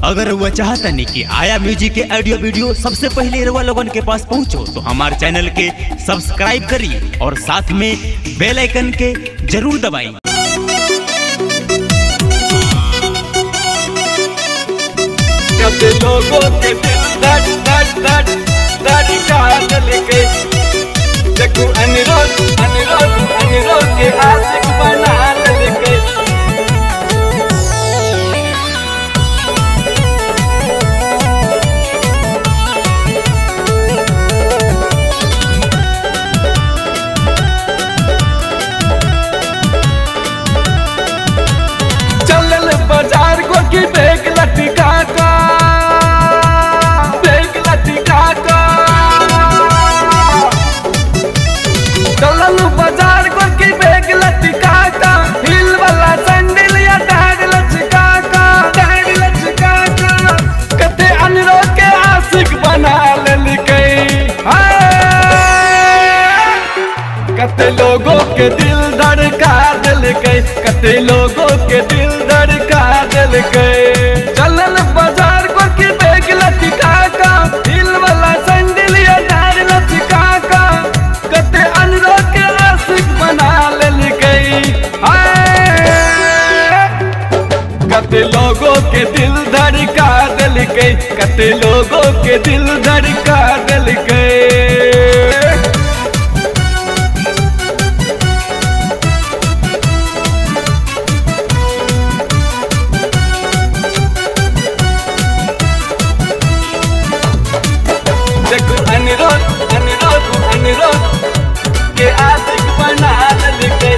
अगर वह चाहता नहीं कि आया म्यूजिक के ऑडियो वीडियो सबसे पहले रउआ लोगन के पास पहुंचो तो हमारे चैनल के सब्सक्राइब करिए और साथ में बेल आइकन के जरूर दबाएं। लोगों के दिल धड़ काट लेके देखो अनिरोध के आशिक बना लेके चलल बाजार को की बैग लटका का चलल बाजार को की बैग लटका का हिल वाला सैंडल या टैग लचका का कते अनिरोध के आशिक बना लेलकै कते लोगों के दिल धड़का देलकै कते लोगों के दिल धड़का देलकै चलल बाजार को की बैग लटका का हिल वाला सैंडल या टैग लचका का कते अनिरोध के आशिक बना लेलकै कते लोगों के दिल धड़का देलकै कते लोगों के दिल धड़का देलकै। देखो अनिरोध के आशिक बना लेलकै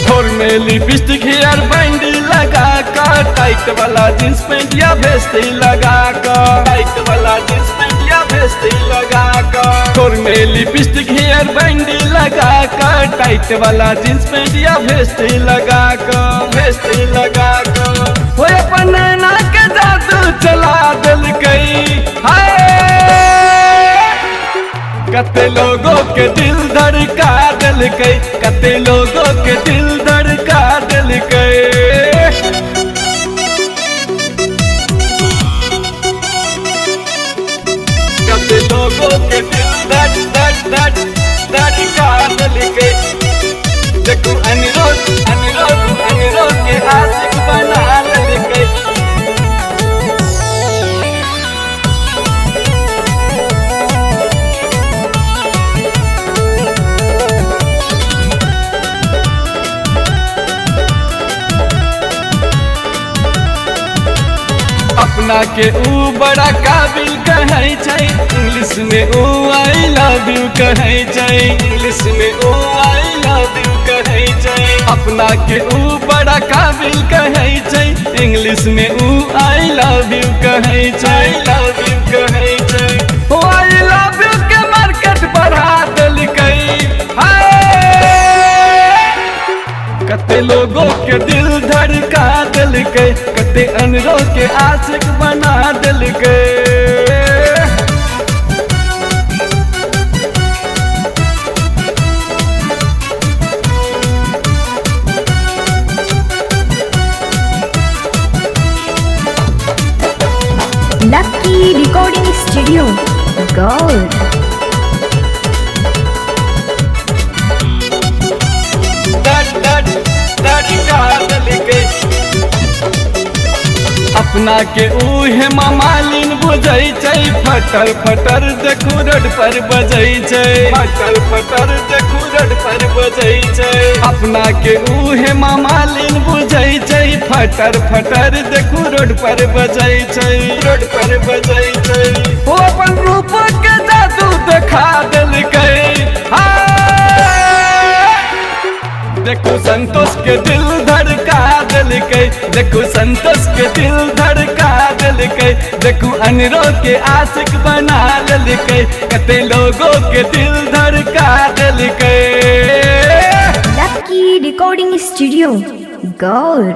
ठोर में लिपस्टिक हेयर बैंड लगा कर टाइट वाला जींस पैंट या वेस्ट लगा कर टाइट वाला जींस पैंट या वेस्ट लगा कर ठोर में लिपस्टिक हेयर बैंड लगा कर टाइट वाला जींस पैंट या वेस्ट लगा कर वो अपन नैना के जादू चला देलकै कते लोगों के दिल धड़का देलकै कते लोगों के दिल धड़का देलकै। कते लोगों के दिल धड़का देलकै देखो अनिरोध के आशिक बना लेलकै अपना के ऊ बड़ा काबिल कहै छै इंग्लिश में ऊ आई लव यू कहै छै इंग्लिश में ऊ आई लव यू कहै छै अपना के ऊ बड़ा काबिल कहै छै इंग्लिश में ऊ आई लव यू कहै छै ओ आई लव यू के मार्केट बढ़ा देलकै कते लोगों के दिल धड़का देलकै कते अनिरोध के आशिक बना देलकै। लकी रिकॉर्डिंग स्टूडियो गौर अपना के ऊहे मालिन बुझै छै फटर देखू रोड पर बजै छै देखू रोड पर बजै छै अपना के ऊहे मालिन बुझै छै फटर देखू रोड पर बजै छै ओ अपन रूप के जादू देखा देलकै देखो संतोष के दिल धड़का देलकै देखो संतोष के दिल धड़का देलकै देखो अनिरोध के आशिक बना लेलकै कते लोगों के दिल धड़का देलकै। लकी रिकॉर्डिंग स्टूडियो गौर।